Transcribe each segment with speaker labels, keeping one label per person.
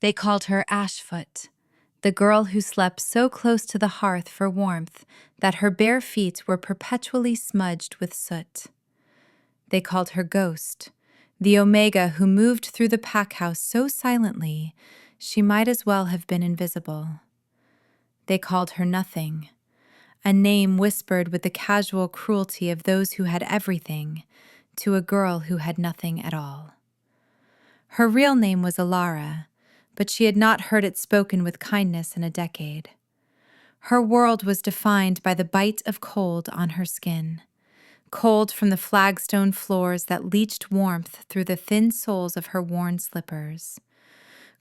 Speaker 1: They called her Ashfoot, the girl who slept so close to the hearth for warmth that her bare feet were perpetually smudged with soot. They called her Ghost, the Omega who moved through the pack house so silently she might as well have been invisible. They called her Nothing, a name whispered with the casual cruelty of those who had everything to a girl who had nothing at all. Her real name was Alara, but she had not heard it spoken with kindness in a decade. Her world was defined by the bite of cold on her skin, cold from the flagstone floors that leached warmth through the thin soles of her worn slippers,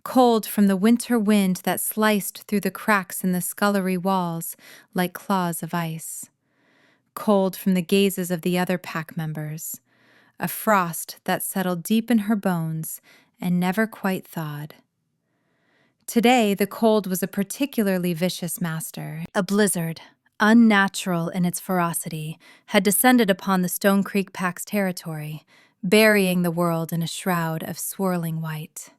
Speaker 1: cold from the winter wind that sliced through the cracks in the scullery walls like claws of ice, cold from the gazes of the other pack members, a frost that settled deep in her bones and never quite thawed. Today, the cold was a particularly vicious master. A blizzard, unnatural in its ferocity, had descended upon the Stone Creek Pack's territory, burying the world in a shroud of swirling white.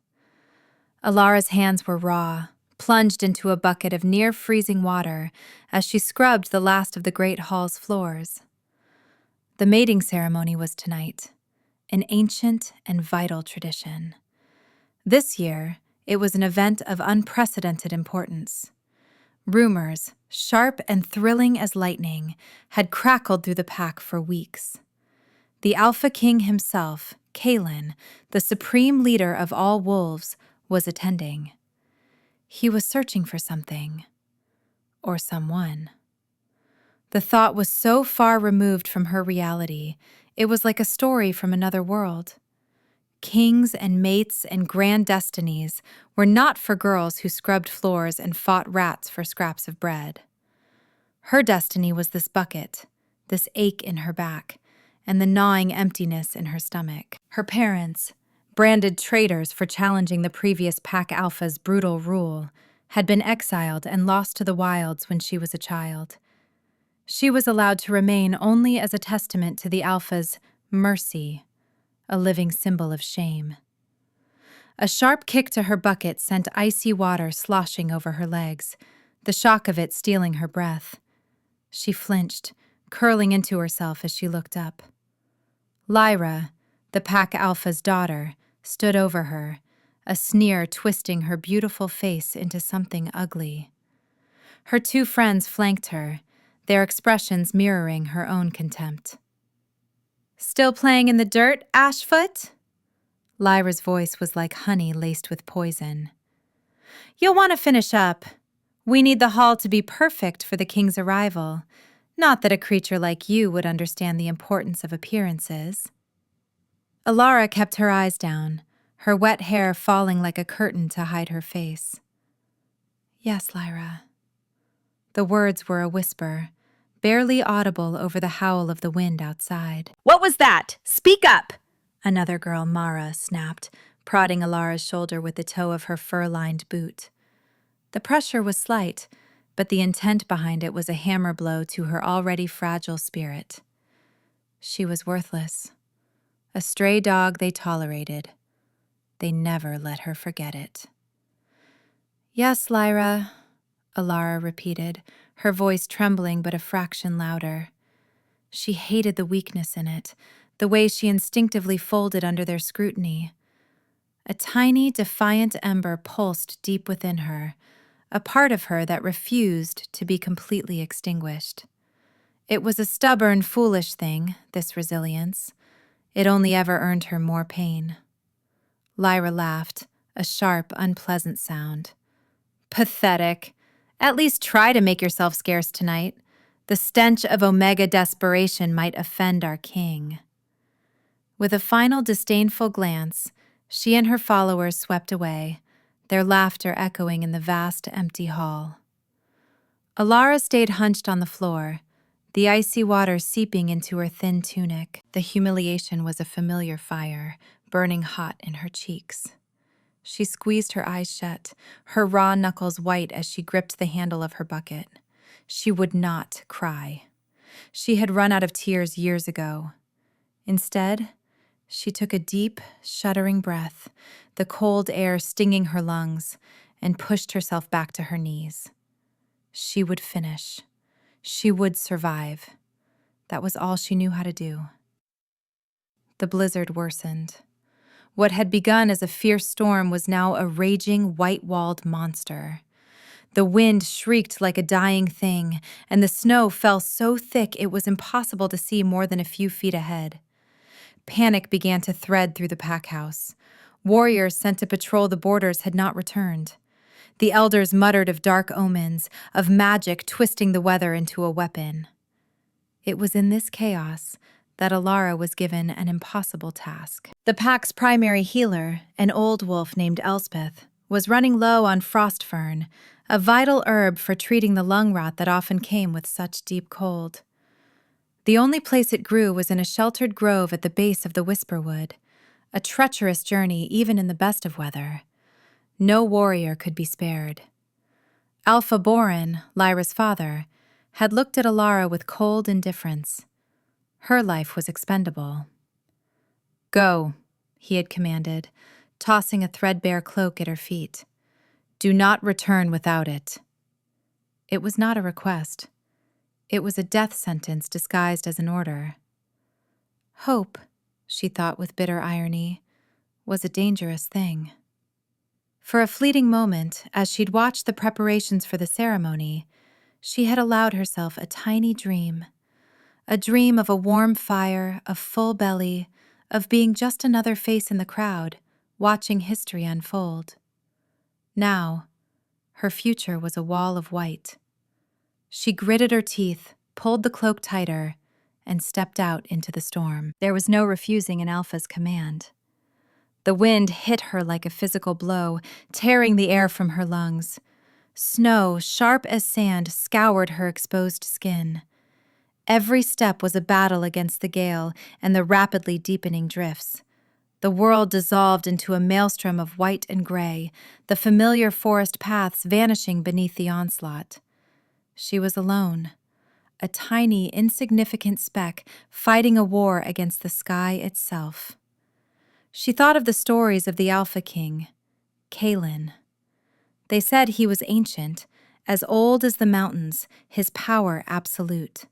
Speaker 1: Alara's hands were raw, plunged into a bucket of near-freezing water as she scrubbed the last of the great hall's floors. The mating ceremony was tonight, an ancient and vital tradition. This year, it was an event of unprecedented importance. Rumors, sharp and thrilling as lightning, had crackled through the pack for weeks. The Alpha King himself, Kalen, the supreme leader of all wolves, was attending. He was searching for something, or someone. The thought was so far removed from her reality, it was like a story from another world. Kings and mates and grand destinies were not for girls who scrubbed floors and fought rats for scraps of bread. Her destiny was this bucket, this ache in her back, and the gnawing emptiness in her stomach. Her parents, branded traitors for challenging the previous Pack Alpha's brutal rule, had been exiled and lost to the wilds when she was a child. She was allowed to remain only as a testament to the Alpha's mercy, a living symbol of shame. A sharp kick to her bucket sent icy water sloshing over her legs, the shock of it stealing her breath. She flinched, curling into herself as she looked up. Lyra, the Pack Alpha's daughter, stood over her, a sneer twisting her beautiful face into something ugly. Her two friends flanked her, their expressions mirroring her own contempt. "Still playing in the dirt, Ashfoot?" Lyra's voice was like honey laced with poison. "You'll want to finish up. We need the hall to be perfect for the king's arrival. Not that a creature like you would understand the importance of appearances." Alara kept her eyes down, her wet hair falling like a curtain to hide her face. "Yes, Lyra." The words were a whisper, barely audible over the howl of the wind outside.
Speaker 2: "What was that? Speak up!"
Speaker 1: Another girl, Mara, snapped, prodding Alara's shoulder with the toe of her fur-lined boot. The pressure was slight, but the intent behind it was a hammer blow to her already fragile spirit. She was worthless. A stray dog they tolerated. They never let her forget it. "Yes, Lyra," Alara repeated, her voice trembling but a fraction louder. She hated the weakness in it, the way she instinctively folded under their scrutiny. A tiny, defiant ember pulsed deep within her, a part of her that refused to be completely extinguished. It was a stubborn, foolish thing, this resilience. It only ever earned her more pain. Lyra laughed, a sharp, unpleasant sound. "Pathetic. At least try to make yourself scarce tonight. The stench of Omega desperation might offend our king." With a final disdainful glance, she and her followers swept away, their laughter echoing in the vast, empty hall. Alara stayed hunched on the floor, the icy water seeping into her thin tunic. The humiliation was a familiar fire, burning hot in her cheeks. She squeezed her eyes shut, her raw knuckles white as she gripped the handle of her bucket. She would not cry. She had run out of tears years ago. Instead, she took a deep, shuddering breath, the cold air stinging her lungs, and pushed herself back to her knees. She would finish. She would survive. That was all she knew how to do. The blizzard worsened. What had begun as a fierce storm was now a raging, white-walled monster. The wind shrieked like a dying thing, and the snow fell so thick it was impossible to see more than a few feet ahead. Panic began to thread through the pack house. Warriors sent to patrol the borders had not returned. The elders muttered of dark omens, of magic twisting the weather into a weapon. It was in this chaos that Alara was given an impossible task. The pack's primary healer, an old wolf named Elspeth, was running low on frost fern, a vital herb for treating the lung rot that often came with such deep cold. The only place it grew was in a sheltered grove at the base of the Whisperwood, a treacherous journey even in the best of weather. No warrior could be spared. Alpha Borin, Lyra's father, had looked at Alara with cold indifference. Her life was expendable. "Go," he had commanded, tossing a threadbare cloak at her feet. "Do not return without it." It was not a request. It was a death sentence disguised as an order. Hope, she thought with bitter irony, was a dangerous thing. For a fleeting moment, as she'd watched the preparations for the ceremony, she had allowed herself a tiny dream. A dream of a warm fire, a full belly, of being just another face in the crowd, watching history unfold. Now, her future was a wall of white. She gritted her teeth, pulled the cloak tighter, and stepped out into the storm. There was no refusing an Alpha's command. The wind hit her like a physical blow, tearing the air from her lungs. Snow, sharp as sand, scoured her exposed skin. Every step was a battle against the gale and the rapidly deepening drifts. The world dissolved into a maelstrom of white and gray, the familiar forest paths vanishing beneath the onslaught. She was alone, a tiny, insignificant speck fighting a war against the sky itself. She thought of the stories of the Alpha King, Kalin. They said he was ancient, as old as the mountains, his power absolute.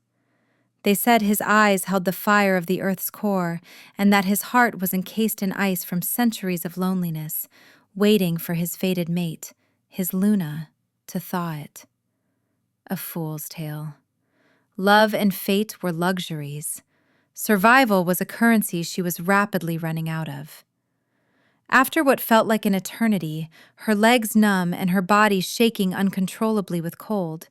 Speaker 1: They said his eyes held the fire of the earth's core, and that his heart was encased in ice from centuries of loneliness, waiting for his fated mate, his Luna, to thaw it. A fool's tale. Love and fate were luxuries. Survival was a currency she was rapidly running out of. After what felt like an eternity, her legs numb and her body shaking uncontrollably with cold,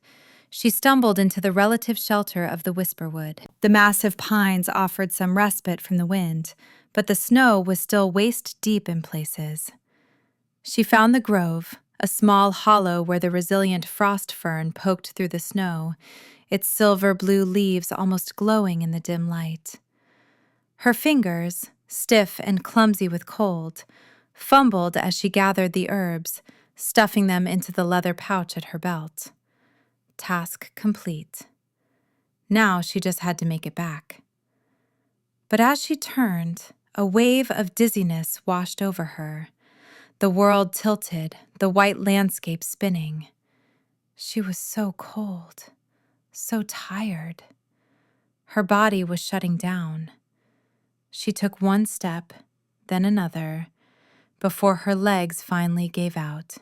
Speaker 1: she stumbled into the relative shelter of the Whisperwood. The massive pines offered some respite from the wind, but the snow was still waist-deep in places. She found the grove, a small hollow where the resilient frost fern poked through the snow, its silver-blue leaves almost glowing in the dim light. Her fingers, stiff and clumsy with cold, fumbled as she gathered the herbs, stuffing them into the leather pouch at her belt. Task complete. Now she just had to make it back. But as she turned, a wave of dizziness washed over her. The world tilted, the white landscape spinning. She was so cold, so tired. Her body was shutting down. She took one step, then another, before her legs finally gave out.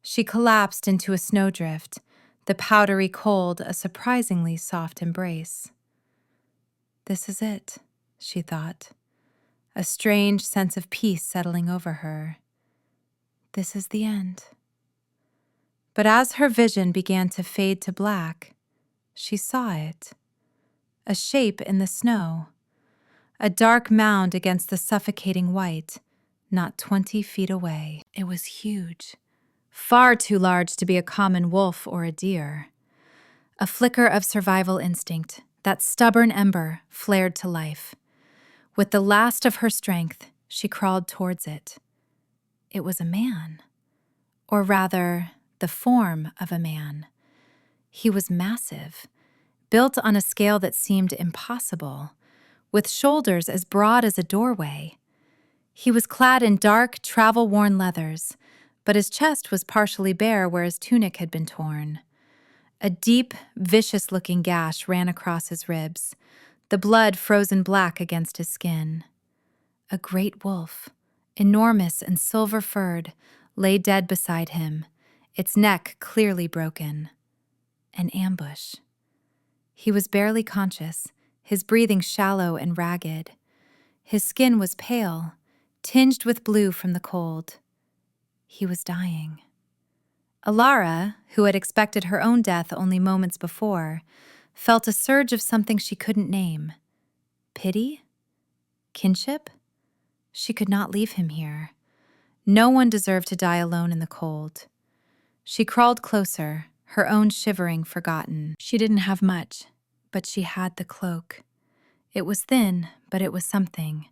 Speaker 1: She collapsed into a snowdrift, the powdery cold a surprisingly soft embrace. This is it, she thought, a strange sense of peace settling over her. This is the end. But as her vision began to fade to black, she saw it. A shape in the snow. A dark mound against the suffocating white, not 20 feet away. It was huge. Far too large to be a common wolf or a deer. A flicker of survival instinct, that stubborn ember, flared to life. With the last of her strength, she crawled towards it. It was a man. Or rather, the form of a man. He was massive, built on a scale that seemed impossible, with shoulders as broad as a doorway. He was clad in dark, travel-worn leathers, but his chest was partially bare where his tunic had been torn. A deep, vicious-looking gash ran across his ribs, the blood frozen black against his skin. A great wolf, enormous and silver-furred, lay dead beside him, its neck clearly broken. An ambush. He was barely conscious, his breathing shallow and ragged. His skin was pale, tinged with blue from the cold. He was dying. Alara, who had expected her own death only moments before, felt a surge of something she couldn't name. Pity? Kinship? She could not leave him here. No one deserved to die alone in the cold. She crawled closer, her own shivering forgotten. She didn't have much, but she had the cloak. It was thin, but it was something.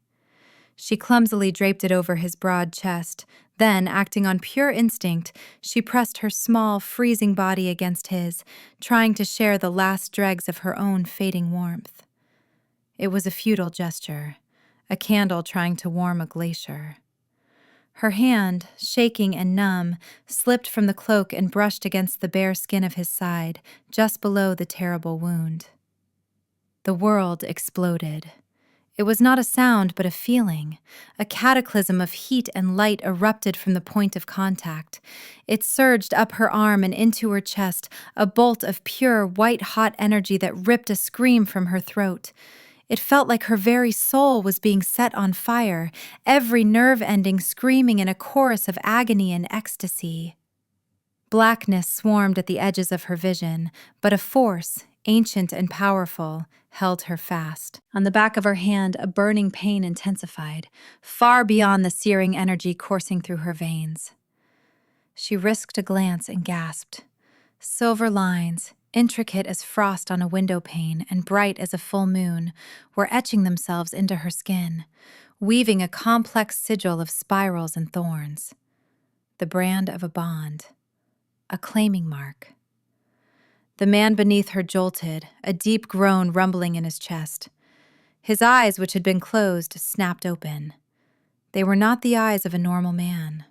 Speaker 1: She clumsily draped it over his broad chest. Then, acting on pure instinct, she pressed her small, freezing body against his, trying to share the last dregs of her own fading warmth. It was a futile gesture, a candle trying to warm a glacier. Her hand, shaking and numb, slipped from the cloak and brushed against the bare skin of his side, just below the terrible wound. The world exploded. It was not a sound, but a feeling. A cataclysm of heat and light erupted from the point of contact. It surged up her arm and into her chest, a bolt of pure, white-hot energy that ripped a scream from her throat. It felt like her very soul was being set on fire, every nerve ending screaming in a chorus of agony and ecstasy. Blackness swarmed at the edges of her vision, but a force, ancient and powerful, held her fast. On the back of her hand, a burning pain intensified, far beyond the searing energy coursing through her veins. She risked a glance and gasped. Silver lines, intricate as frost on a window pane and bright as a full moon, were etching themselves into her skin, weaving a complex sigil of spirals and thorns. The brand of a bond. A claiming mark. The man beneath her jolted, a deep groan rumbling in his chest. His eyes, which had been closed, snapped open. They were not the eyes of a normal man.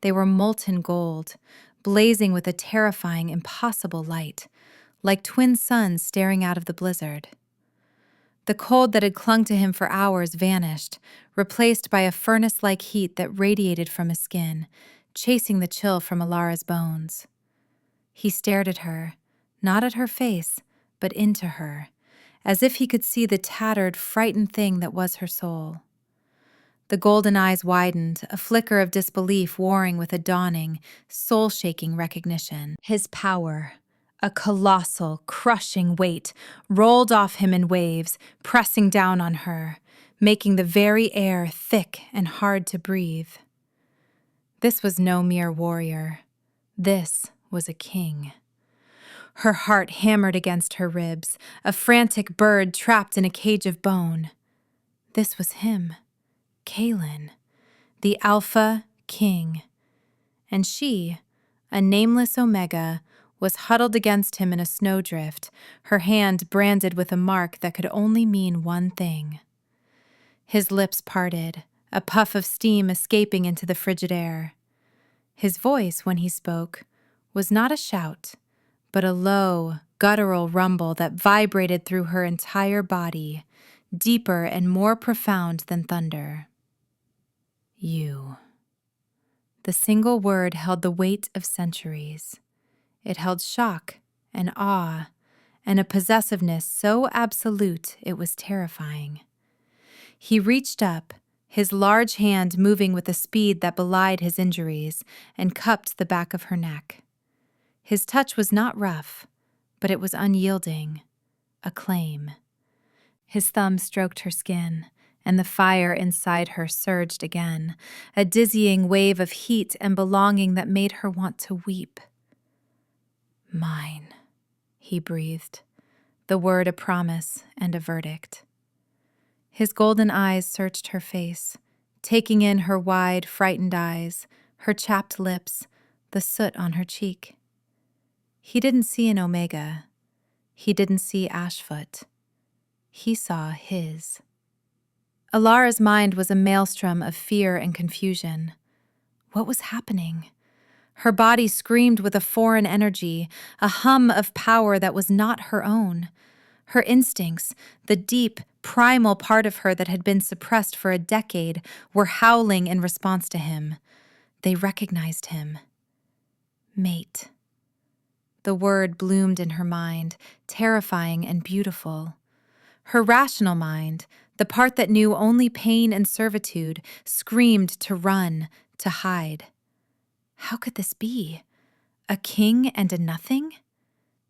Speaker 1: They were molten gold, blazing with a terrifying, impossible light, like twin suns staring out of the blizzard. The cold that had clung to him for hours vanished, replaced by a furnace-like heat that radiated from his skin, chasing the chill from Alara's bones. He stared at her, not at her face, but into her, as if he could see the tattered, frightened thing that was her soul. The golden eyes widened, a flicker of disbelief warring with a dawning, soul-shaking recognition. His power, a colossal, crushing weight, rolled off him in waves, pressing down on her, making the very air thick and hard to breathe. This was no mere warrior. This was a king. Her heart hammered against her ribs, a frantic bird trapped in a cage of bone. This was him, Kaelin, the Alpha King. And she, a nameless Omega, was huddled against him in a snowdrift, her hand branded with a mark that could only mean one thing. His lips parted, a puff of steam escaping into the frigid air. His voice, when he spoke, was not a shout, but a low, guttural rumble that vibrated through her entire body, deeper and more profound than thunder. You. The single word held the weight of centuries. It held shock and awe and a possessiveness so absolute it was terrifying. He reached up, his large hand moving with a speed that belied his injuries, and cupped the back of her neck. His touch was not rough, but it was unyielding, a claim. His thumb stroked her skin, and the fire inside her surged again, a dizzying wave of heat and belonging that made her want to weep. Mine, he breathed, the word a promise and a verdict. His golden eyes searched her face, taking in her wide, frightened eyes, her chapped lips, the soot on her cheek. He didn't see an Omega. He didn't see Ashfoot. He saw his. Alara's mind was a maelstrom of fear and confusion. What was happening? Her body screamed with a foreign energy, a hum of power that was not her own. Her instincts, the deep, primal part of her that had been suppressed for a decade, were howling in response to him. They recognized him. Mate. The word bloomed in her mind, terrifying and beautiful. Her rational mind, the part that knew only pain and servitude, screamed to run, to hide. How could this be? A king and a nothing?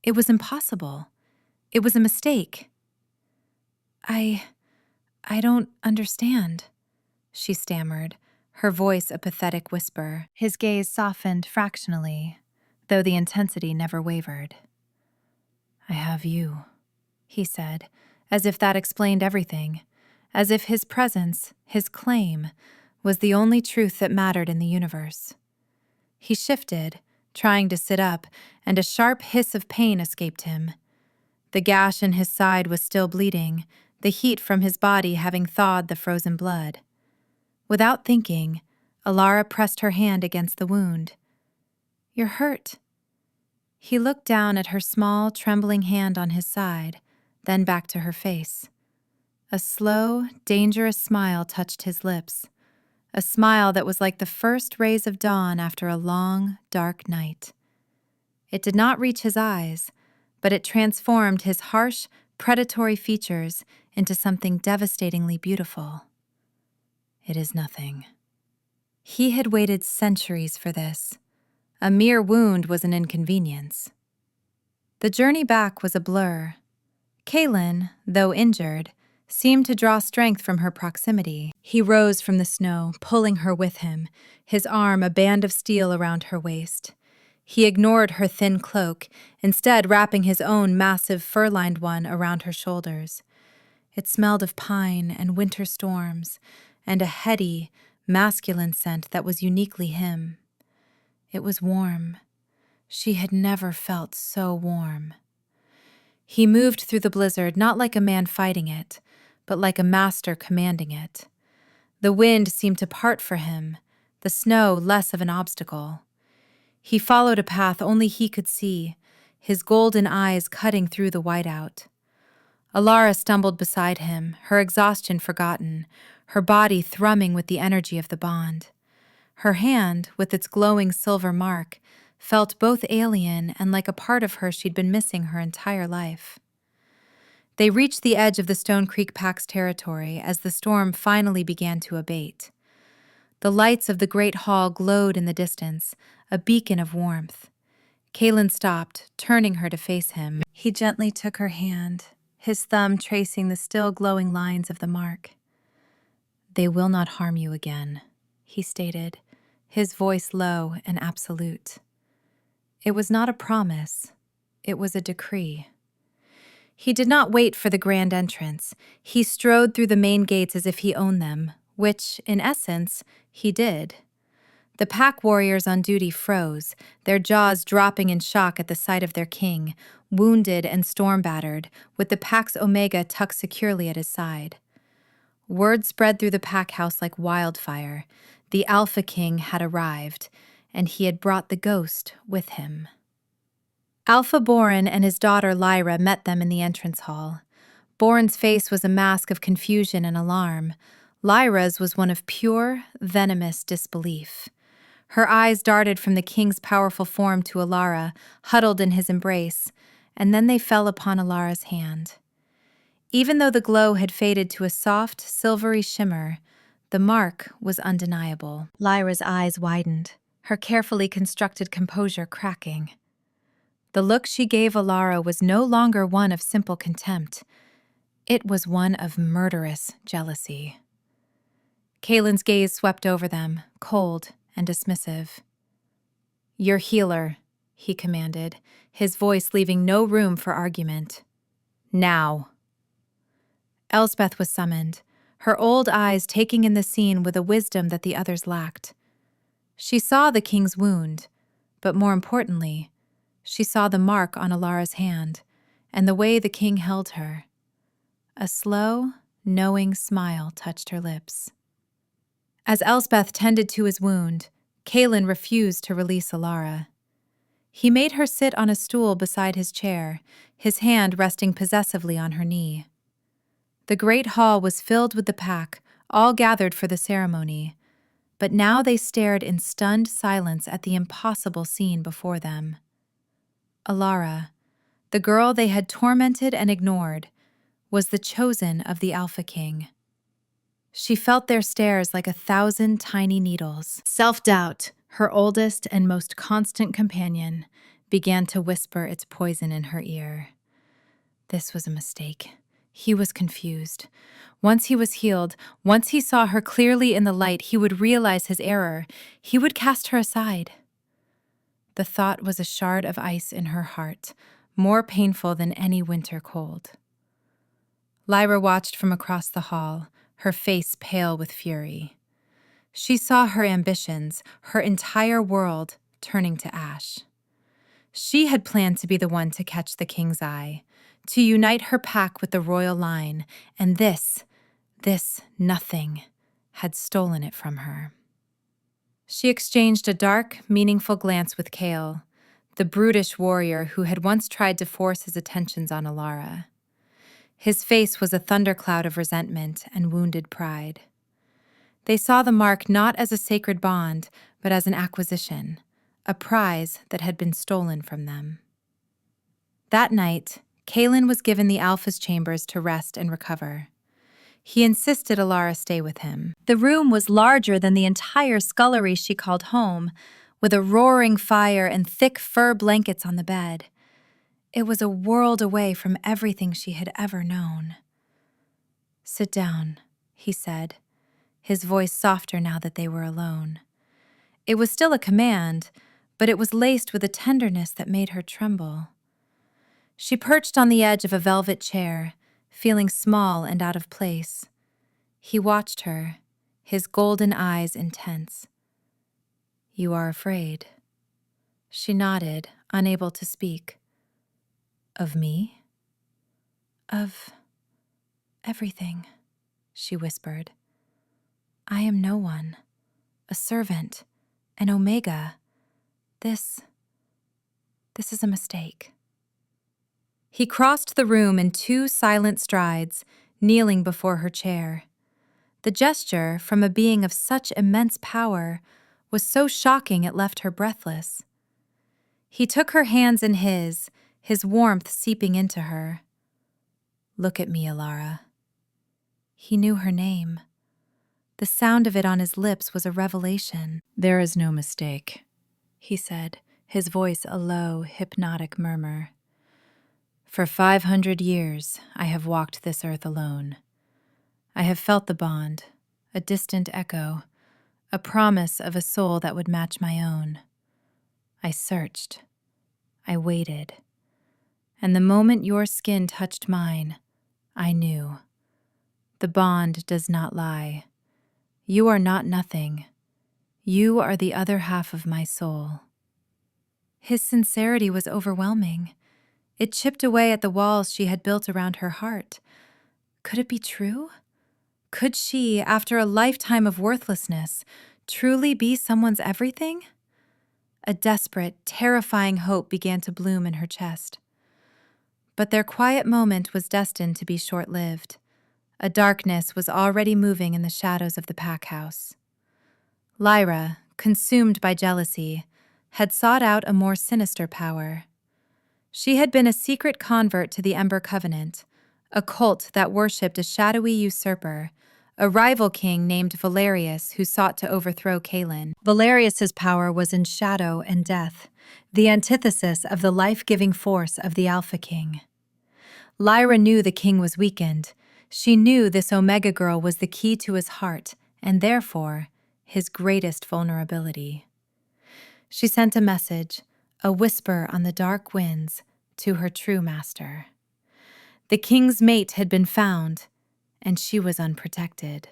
Speaker 1: It was impossible. It was a mistake. I don't understand, she stammered, her voice a pathetic whisper. His gaze softened fractionally, though the intensity never wavered. I have you, he said, as if that explained everything, as if his presence, his claim, was the only truth that mattered in the universe. He shifted, trying to sit up, and a sharp hiss of pain escaped him. The gash in his side was still bleeding, the heat from his body having thawed the frozen blood. Without thinking, Alara pressed her hand against the wound. You're hurt. He looked down at her small, trembling hand on his side, then back to her face. A slow, dangerous smile touched his lips, a smile that was like the first rays of dawn after a long, dark night. It did not reach his eyes, but it transformed his harsh, predatory features into something devastatingly beautiful. It is nothing. He had waited centuries for this. A mere wound was an inconvenience. The journey back was a blur. Kaelin, though injured, seemed to draw strength from her proximity. He rose from the snow, pulling her with him, his arm a band of steel around her waist. He ignored her thin cloak, instead wrapping his own massive fur-lined one around her shoulders. It smelled of pine and winter storms, and a heady, masculine scent that was uniquely him. It was warm. She had never felt so warm. He moved through the blizzard not like a man fighting it, but like a master commanding it. The wind seemed to part for him, the snow less of an obstacle. He followed a path only he could see, his golden eyes cutting through the whiteout. Alara stumbled beside him, her exhaustion forgotten, her body thrumming with the energy of the bond. Her hand, with its glowing silver mark, felt both alien and like a part of her she'd been missing her entire life. They reached the edge of the Stone Creek Pack's territory as the storm finally began to abate. The lights of the great hall glowed in the distance, a beacon of warmth. Kaelin stopped, turning her to face him. He gently took her hand, his thumb tracing the still glowing lines of the mark. They will not harm you again, he stated, his voice low and absolute. It was not a promise, it was a decree. He did not wait for the grand entrance. He strode through the main gates as if he owned them, which, in essence, he did. The pack warriors on duty froze, their jaws dropping in shock at the sight of their king, wounded and storm-battered, with the pack's Omega tucked securely at his side. Word spread through the pack house like wildfire. The Alpha King had arrived, and he had brought the ghost with him. Alpha Boren and his daughter Lyra met them in the entrance hall. Boren's face was a mask of confusion and alarm. Lyra's was one of pure, venomous disbelief. Her eyes darted from the king's powerful form to Alara, huddled in his embrace, and then they fell upon Alara's hand. Even though the glow had faded to a soft, silvery shimmer, the mark was undeniable. Lyra's eyes widened, her carefully constructed composure cracking. The look she gave Alara was no longer one of simple contempt. It was one of murderous jealousy. Kaelin's gaze swept over them, cold and dismissive. Your healer, he commanded, his voice leaving no room for argument. Now. Elspeth was summoned, her old eyes taking in the scene with a wisdom that the others lacked. She saw the king's wound, but more importantly, she saw the mark on Alara's hand and the way the king held her. A slow, knowing smile touched her lips. As Elsbeth tended to his wound, Kaelin refused to release Alara. He made her sit on a stool beside his chair, his hand resting possessively on her knee. The great hall was filled with the pack, all gathered for the ceremony, but now they stared in stunned silence at the impossible scene before them. Alara, the girl they had tormented and ignored, was the chosen of the Alpha King. She felt their stares like 1,000 tiny needles. Self-doubt, her oldest and most constant companion, began to whisper its poison in her ear. This was a mistake. He was confused. Once he was healed, once he saw her clearly in the light, he would realize his error. He would cast her aside. The thought was a shard of ice in her heart, more painful than any winter cold. Lyra watched from across the hall, her face pale with fury. She saw her ambitions, her entire world, turning to ash. She had planned to be the one to catch the king's eye, to unite her pack with the royal line, and this nothing, had stolen it from her. She exchanged a dark, meaningful glance with Kael, the brutish warrior who had once tried to force his attentions on Alara. His face was a thundercloud of resentment and wounded pride. They saw the mark not as a sacred bond, but as an acquisition, a prize that had been stolen from them. That night, Kaelin was given the Alpha's chambers to rest and recover. He insisted Alara stay with him. The room was larger than the entire scullery she called home, with a roaring fire and thick fur blankets on the bed. It was a world away from everything she had ever known. "Sit down," he said, his voice softer now that they were alone. It was still a command, but it was laced with a tenderness that made her tremble. She perched on the edge of a velvet chair, feeling small and out of place. He watched her, his golden eyes intense. "You are afraid." She nodded, unable to speak. "Of me?" "Of everything," she whispered. "I am no one, a servant, an Omega. This is a mistake." He crossed the room in 2 silent strides, kneeling before her chair. The gesture, from a being of such immense power, was so shocking it left her breathless. He took her hands in his warmth seeping into her. "Look at me, Alara." He knew her name. The sound of it on his lips was a revelation. "There is no mistake," he said, his voice a low, hypnotic murmur. "For 500 years, I have walked this earth alone. I have felt the bond, a distant echo, a promise of a soul that would match my own. I searched. I waited. And the moment your skin touched mine, I knew. The bond does not lie. You are not nothing. You are the other half of my soul." His sincerity was overwhelming. It chipped away at the walls she had built around her heart. Could it be true? Could she, after a lifetime of worthlessness, truly be someone's everything? A desperate, terrifying hope began to bloom in her chest. But their quiet moment was destined to be short-lived. A darkness was already moving in the shadows of the pack house. Lyra, consumed by jealousy, had sought out a more sinister power. She had been a secret convert to the Ember Covenant, a cult that worshipped a shadowy usurper, a rival king named Valerius who sought to overthrow Kaelin. Valerius's power was in shadow and death, the antithesis of the life-giving force of the Alpha King. Lyra knew the king was weakened. She knew this Omega girl was the key to his heart, and therefore, his greatest vulnerability. She sent a message, a whisper on the dark winds, to her true master. The king's mate had been found, and she was unprotected.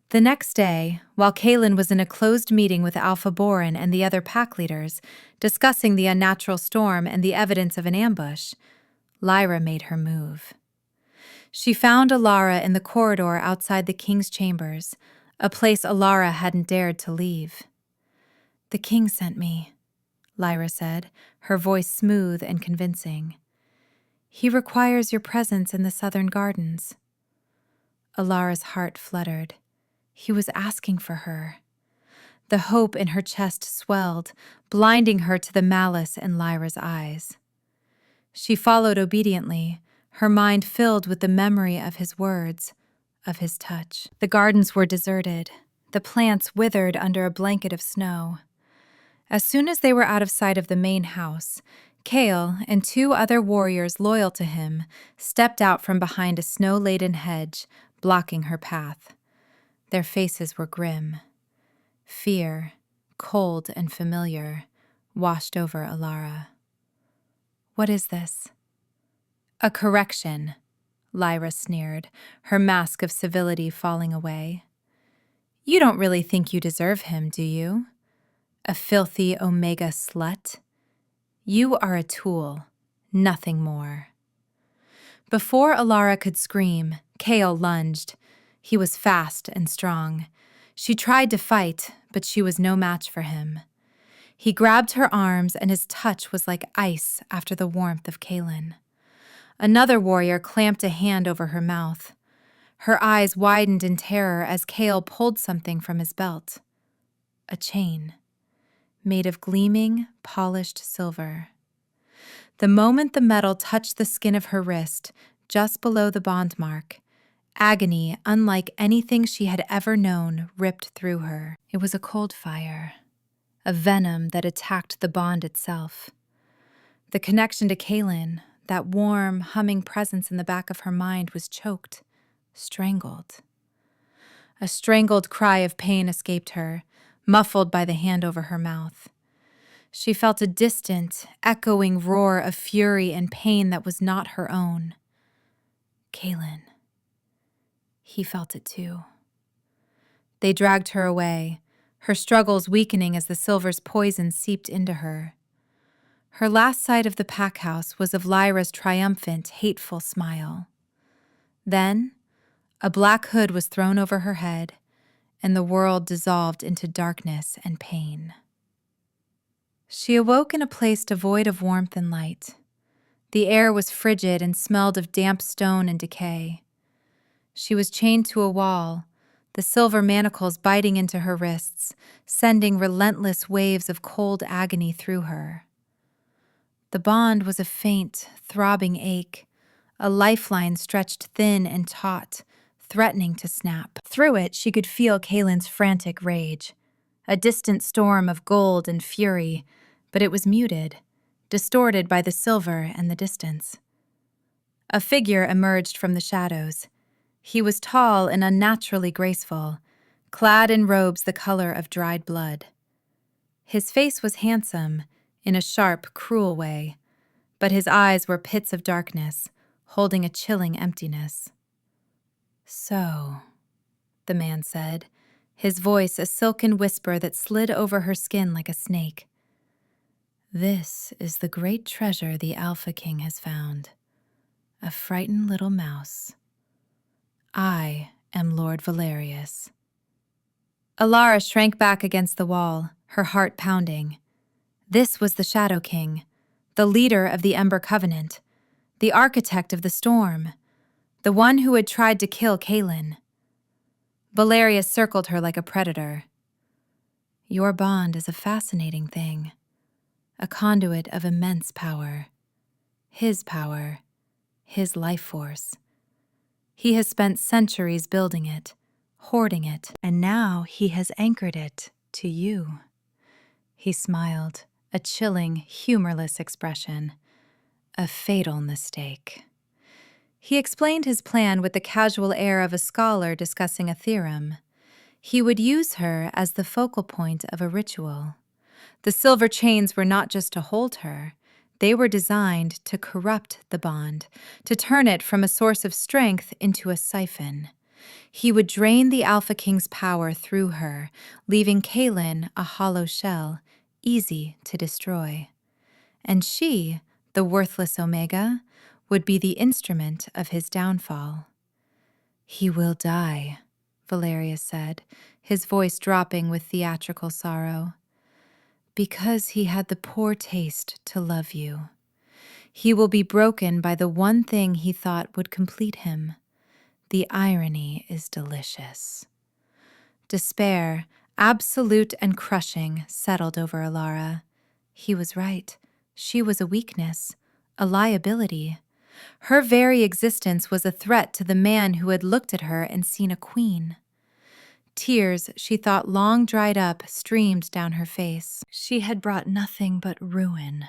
Speaker 1: The next day, while Kaelin was in a closed meeting with Alpha Borin and the other pack leaders, discussing the unnatural storm and the evidence of an ambush, Lyra made her move. She found Alara in the corridor outside the king's chambers, a place Alara hadn't dared to leave. "The king sent me," Lyra said, her voice smooth and convincing. "He requires your presence in the southern gardens." Alara's heart fluttered. He was asking for her. The hope in her chest swelled, blinding her to the malice in Lyra's eyes. She followed obediently, her mind filled with the memory of his words, of his touch. The gardens were deserted, the plants withered under a blanket of snow. As soon as they were out of sight of the main house, Kale and 2 other warriors loyal to him stepped out from behind a snow-laden hedge, blocking her path. Their faces were grim. Fear, cold and familiar, washed over Alara. "What is this?" "A correction," Lyra sneered, her mask of civility falling away. "You don't really think you deserve him, do you? A filthy Omega slut? You are a tool, nothing more." Before Alara could scream, Kale lunged. He was fast and strong. She tried to fight, but she was no match for him. He grabbed her arms, and his touch was like ice after the warmth of Kaelin. Another warrior clamped a hand over her mouth. Her eyes widened in terror as Kale pulled something from his belt. A chain, made of gleaming, polished silver. The moment the metal touched the skin of her wrist, just below the bond mark, agony unlike anything she had ever known ripped through her. It was a cold fire, a venom that attacked the bond itself. The connection to Kaelin, that warm, humming presence in the back of her mind, was choked, strangled. A strangled cry of pain escaped her, muffled by the hand over her mouth. She felt a distant, echoing roar of fury and pain that was not her own. Kaelin. He felt it too. They dragged her away, her struggles weakening as the silver's poison seeped into her. Her last sight of the pack house was of Lyra's triumphant, hateful smile. Then, a black hood was thrown over her head, and the world dissolved into darkness and pain. She awoke in a place devoid of warmth and light. The air was frigid and smelled of damp stone and decay. She was chained to a wall, the silver manacles biting into her wrists, sending relentless waves of cold agony through her. The bond was a faint, throbbing ache, a lifeline stretched thin and taut, threatening to snap. Through it, she could feel Kaelin's frantic rage, a distant storm of gold and fury, but it was muted, distorted by the silver and the distance. A figure emerged from the shadows. He was tall and unnaturally graceful, clad in robes the color of dried blood. His face was handsome, in a sharp, cruel way, but his eyes were pits of darkness, holding a chilling emptiness. "So," the man said, his voice a silken whisper that slid over her skin like a snake. "This is the great treasure the Alpha King has found. A frightened little mouse. I am Lord Valerius." Alara shrank back against the wall, her heart pounding. This was the Shadow King, the leader of the Ember Covenant, the architect of the storm, the one who had tried to kill Kaelin. Valerius circled her like a predator. "Your bond is a fascinating thing, a conduit of immense power. His life force. He has spent centuries building it, hoarding it, and now he has anchored it to you." He smiled, a chilling, humorless expression. "A fatal mistake." He explained his plan with the casual air of a scholar discussing a theorem. He would use her as the focal point of a ritual. The silver chains were not just to hold her. They were designed to corrupt the bond, to turn it from a source of strength into a siphon. He would drain the Alpha King's power through her, leaving Kaelin a hollow shell, easy to destroy. And she, the worthless Omega, would be the instrument of his downfall. "He will die," Valerius said, his voice dropping with theatrical sorrow, "because he had the poor taste to love you. He will be broken by the one thing he thought would complete him. The irony is delicious." Despair, absolute and crushing, settled over Alara. He was right. She was a weakness, a liability. Her very existence was a threat to the man who had looked at her and seen a queen. Tears, she thought long dried up, streamed down her face. She had brought nothing but ruin.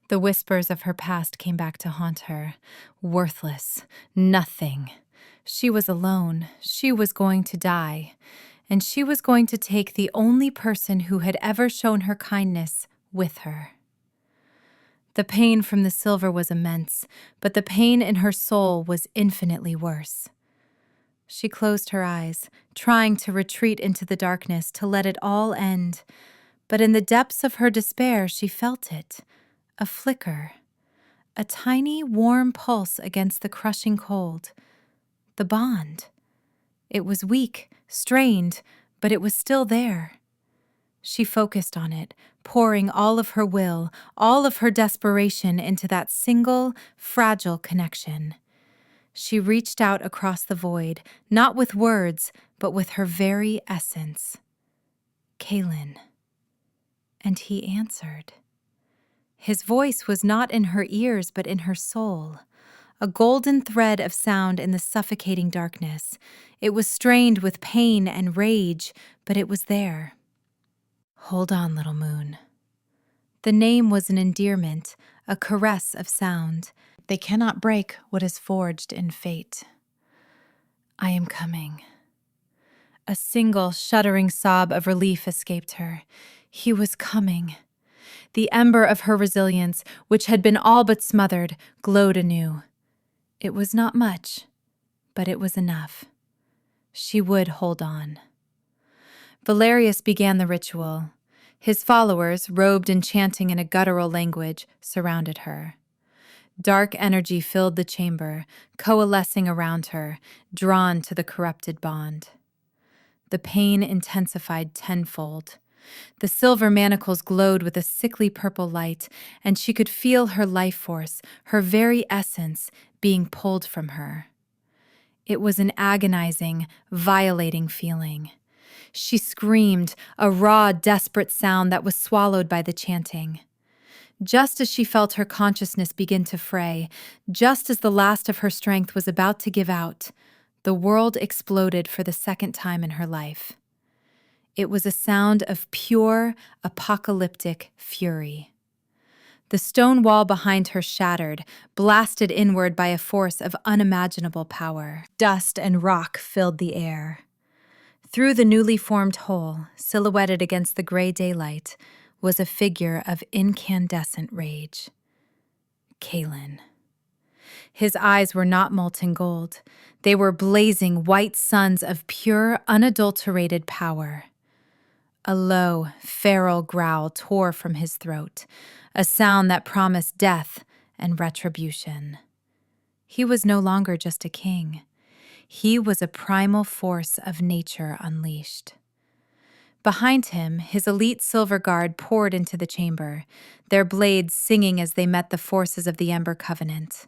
Speaker 1: The whispers of her past came back to haunt her. Worthless. Nothing. She was alone. She was going to die. And she was going to take the only person who had ever shown her kindness with her. The pain from the silver was immense, but the pain in her soul was infinitely worse. She closed her eyes, trying to retreat into the darkness, to let it all end. But in the depths of her despair, she felt it. A flicker. A tiny, warm pulse against the crushing cold. The bond. It was weak, strained, but it was still there. She focused on it, pouring all of her will, all of her desperation into that single, fragile connection. She reached out across the void, not with words, but with her very essence. "Kaelin." And he answered. His voice was not in her ears, but in her soul. A golden thread of sound in the suffocating darkness. It was strained with pain and rage, but it was there. "Hold on, little moon." The name was an endearment, a caress of sound. They cannot break what is forged in fate. "I am coming." A single shuddering sob of relief escaped her. He was coming. The ember of her resilience, which had been all but smothered, glowed anew. It was not much, but it was enough. She would hold on. Valerius began the ritual. His followers, robed and chanting in a guttural language, surrounded her. Dark energy filled the chamber, coalescing around her, drawn to the corrupted bond. The pain intensified tenfold. The silver manacles glowed with a sickly purple light, and she could feel her life force, her very essence, being pulled from her. It was an agonizing, violating feeling. She screamed, a raw, desperate sound that was swallowed by the chanting. Just as she felt her consciousness begin to fray, just as the last of her strength was about to give out, the world exploded for the second time in her life. It was a sound of pure, apocalyptic fury. The stone wall behind her shattered, blasted inward by a force of unimaginable power. Dust and rock filled the air. Through the newly formed hole, silhouetted against the gray daylight, was a figure of incandescent rage. Kaelin. His eyes were not molten gold. They were blazing white suns of pure, unadulterated power. A low, feral growl tore from his throat, a sound that promised death and retribution. He was no longer just a king. He was a primal force of nature unleashed. Behind him, his elite silver guard poured into the chamber, their blades singing as they met the forces of the Ember Covenant.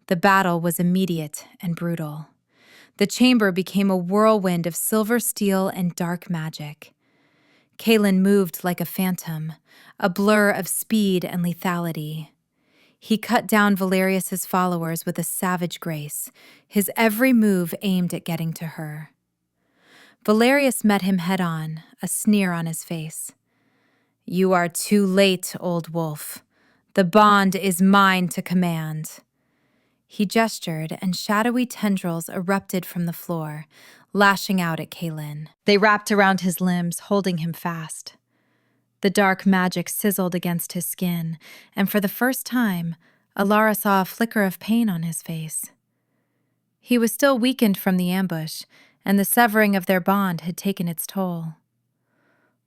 Speaker 1: The battle was immediate and brutal. The chamber became a whirlwind of silver steel and dark magic. Kaelin moved like a phantom, a blur of speed and lethality. He cut down Valerius's followers with a savage grace, his every move aimed at getting to her. Valerius met him head-on, a sneer on his face. "You are too late, old wolf. The bond is mine to command." He gestured, and shadowy tendrils erupted from the floor, lashing out at Kaelin. They wrapped around his limbs, holding him fast. The dark magic sizzled against his skin, and for the first time, Alara saw a flicker of pain on his face. He was still weakened from the ambush, and the severing of their bond had taken its toll.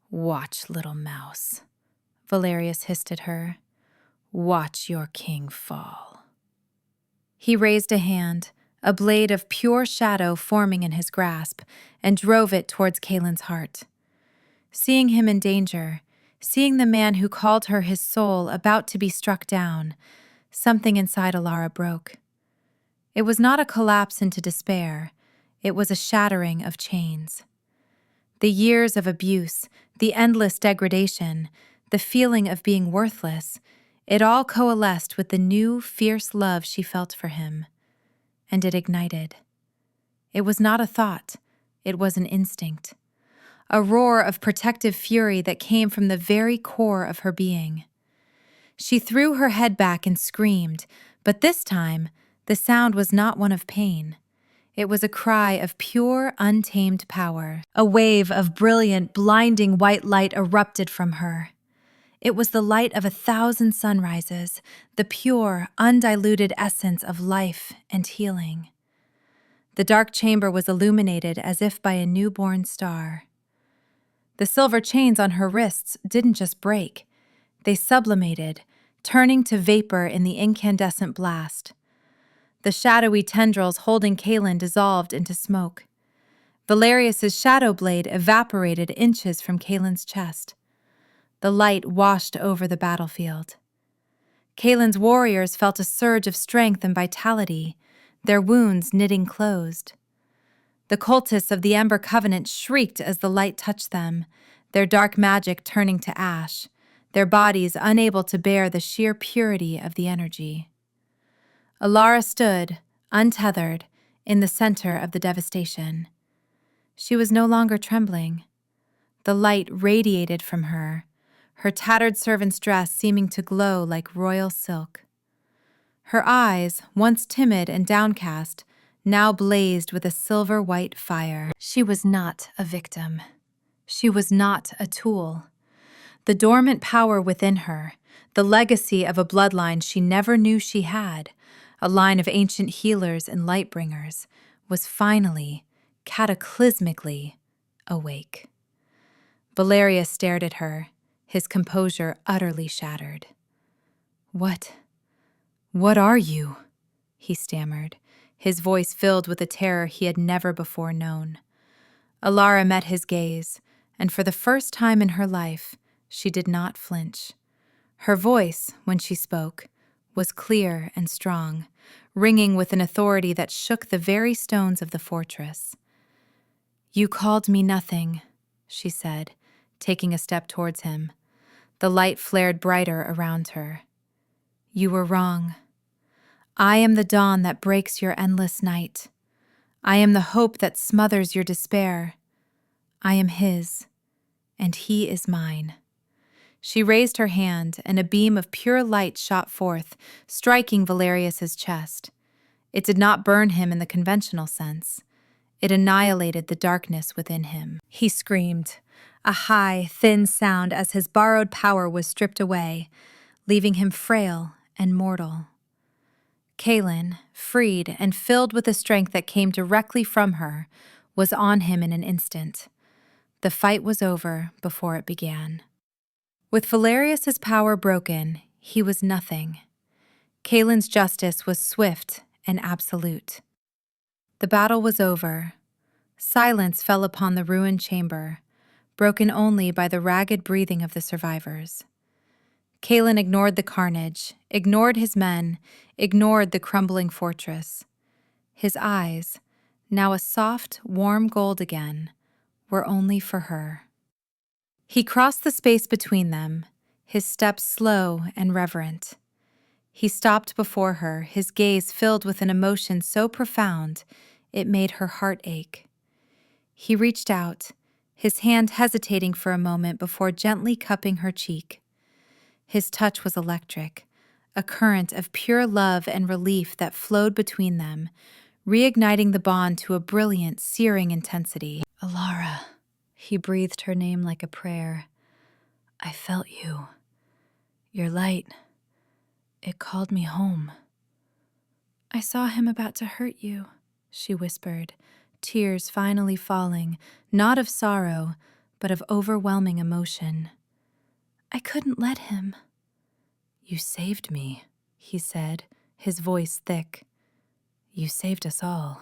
Speaker 1: "Watch, little mouse," Valerius hissed at her. Watch your king fall." He raised a hand, a blade of pure shadow forming in his grasp, and drove it towards Kaelin's heart. Seeing him in danger, seeing the man who called her his soul about to be struck down, something inside Alara broke. It was not a collapse into despair, it was a shattering of chains. The years of abuse, the endless degradation, the feeling of being worthless, it all coalesced with the new, fierce love she felt for him. And it ignited. It was not a thought, it was an instinct. A roar of protective fury that came from the very core of her being. She threw her head back and screamed, but this time, the sound was not one of pain. It was a cry of pure, untamed power. A wave of brilliant, blinding white light erupted from her. It was the light of 1,000 sunrises, the pure, undiluted essence of life and healing. The dark chamber was illuminated as if by a newborn star. The silver chains on her wrists didn't just break. They sublimated, turning to vapor in the incandescent blast. The shadowy tendrils holding Kaelin dissolved into smoke. Valerius's shadow blade evaporated inches from Kaelin's chest. The light washed over the battlefield. Kaelin's warriors felt a surge of strength and vitality, their wounds knitting closed. The cultists of the Ember Covenant shrieked as the light touched them, their dark magic turning to ash, their bodies unable to bear the sheer purity of the energy. Alara stood, untethered, in the center of the devastation. She was no longer trembling. The light radiated from her tattered servant's dress seeming to glow like royal silk. Her eyes, once timid and downcast, now blazed with a silver-white fire. She was not a victim. She was not a tool. The dormant power within her, the legacy of a bloodline she never knew she had, a line of ancient healers and light-bringers, was finally, cataclysmically, awake. Valerius stared at her, his composure utterly shattered. What are you?" he stammered, his voice filled with a terror he had never before known. Alara met his gaze, and for the first time in her life, she did not flinch. Her voice, when she spoke, was clear and strong, ringing with an authority that shook the very stones of the fortress. "You called me nothing," she said, taking a step towards him. The light flared brighter around her. "You were wrong. I am the dawn that breaks your endless night. I am the hope that smothers your despair. I am his, and he is mine." She raised her hand, and a beam of pure light shot forth, striking Valerius's chest. It did not burn him in the conventional sense. It annihilated the darkness within him. He screamed, a high, thin sound as his borrowed power was stripped away, leaving him frail and mortal. Kaelin, freed and filled with the strength that came directly from her, was on him in an instant. The fight was over before it began. With Valerius's power broken, he was nothing. Kaelin's justice was swift and absolute. The battle was over. Silence fell upon the ruined chamber, broken only by the ragged breathing of the survivors. Kaelin ignored the carnage, ignored his men, ignored the crumbling fortress. His eyes, now a soft, warm gold again, were only for her. He crossed the space between them, his steps slow and reverent. He stopped before her, his gaze filled with an emotion so profound it made her heart ache. He reached out, his hand hesitating for a moment before gently cupping her cheek. His touch was electric, a current of pure love and relief that flowed between them, reigniting the bond to a brilliant, searing intensity. "Alara," he breathed her name like a prayer. "I felt you. Your light. It called me home." "I saw him about to hurt you," she whispered, tears finally falling, not of sorrow, but of overwhelming emotion. "I couldn't let him." You saved me, he said, his voice thick. You saved us all.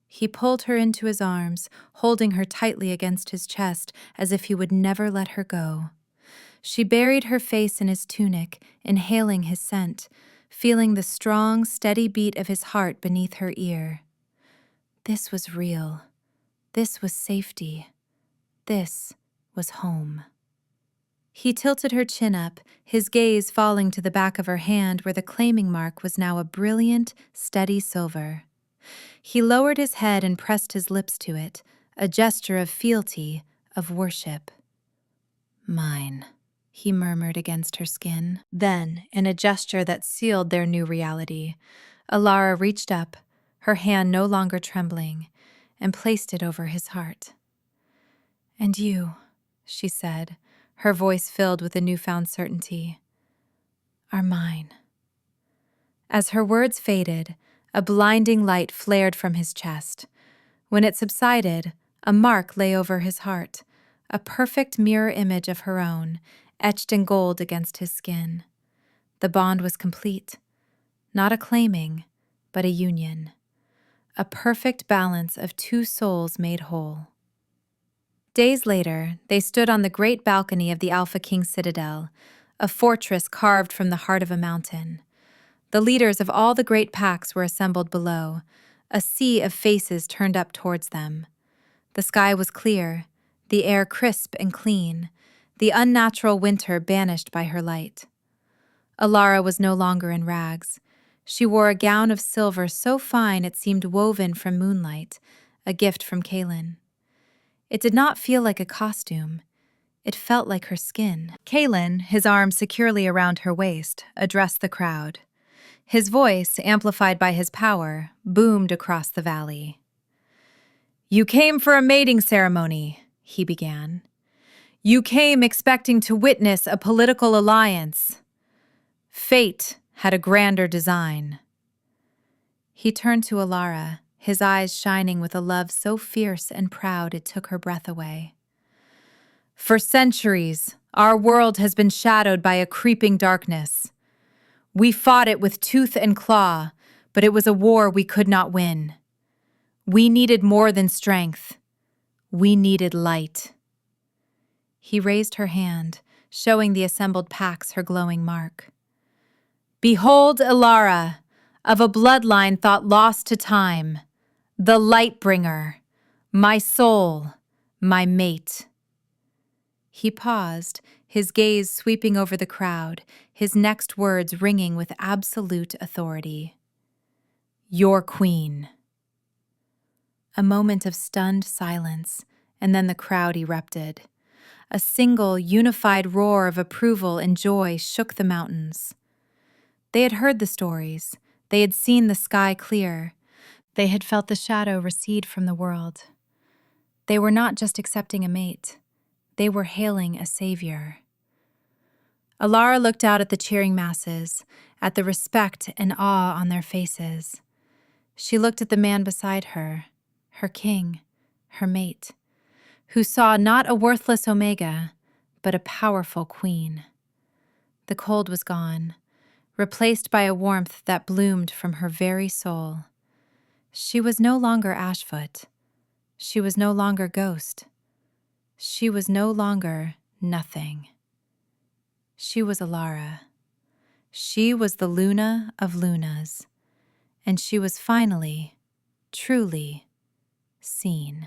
Speaker 1: He pulled her into his arms, holding her tightly against his chest as if he would never let her go. She buried her face in his tunic, inhaling his scent, feeling the strong, steady beat of his heart beneath her ear. This was real. This was safety. This was home. He tilted her chin up, his gaze falling to the back of her hand where the claiming mark was now a brilliant, steady silver. He lowered his head and pressed his lips to it, a gesture of fealty, of worship. Mine, he murmured against her skin. Then, in a gesture that sealed their new reality, Alara reached up, her hand no longer trembling, and placed it over his heart. And you, she said, her voice filled with a newfound certainty, are mine. As her words faded, a blinding light flared from his chest. When it subsided, a mark lay over his heart, a perfect mirror image of her own, etched in gold against his skin. The bond was complete, not a claiming, but a union, a perfect balance of two souls made whole. Days later, they stood on the great balcony of the Alpha King Citadel, a fortress carved from the heart of a mountain. The leaders of all the great packs were assembled below, a sea of faces turned up towards them. The sky was clear, the air crisp and clean, the unnatural winter banished by her light. Alara was no longer in rags. She wore a gown of silver so fine it seemed woven from moonlight, a gift from Kaelin. It did not feel like a costume. It felt like her skin. Kaelin, his arm securely around her waist, addressed the crowd. His voice, amplified by his power, boomed across the valley. You came for a mating ceremony, he began. You came expecting to witness a political alliance. Fate had a grander design. He turned to Alara, his eyes shining with a love so fierce and proud it took her breath away. For centuries, our world has been shadowed by a creeping darkness. We fought it with tooth and claw, but it was a war we could not win. We needed more than strength. We needed light. He raised her hand, showing the assembled packs her glowing mark. Behold Alara, of a bloodline thought lost to time, the Lightbringer, my soul, my mate. He paused, his gaze sweeping over the crowd, his next words ringing with absolute authority. Your queen. A moment of stunned silence, and then the crowd erupted. A single, unified roar of approval and joy shook the mountains. They had heard the stories. They had seen the sky clear. They had felt the shadow recede from the world. They were not just accepting a mate. They were hailing a savior. Alara looked out at the cheering masses, at the respect and awe on their faces. She looked at the man beside her, her king, her mate, who saw not a worthless Omega, but a powerful queen. The cold was gone, replaced by a warmth that bloomed from her very soul. She was no longer Ashfoot. She was no longer Ghost. She was no longer nothing. She was Alara. She was the Luna of Lunas, and she was finally, truly, seen.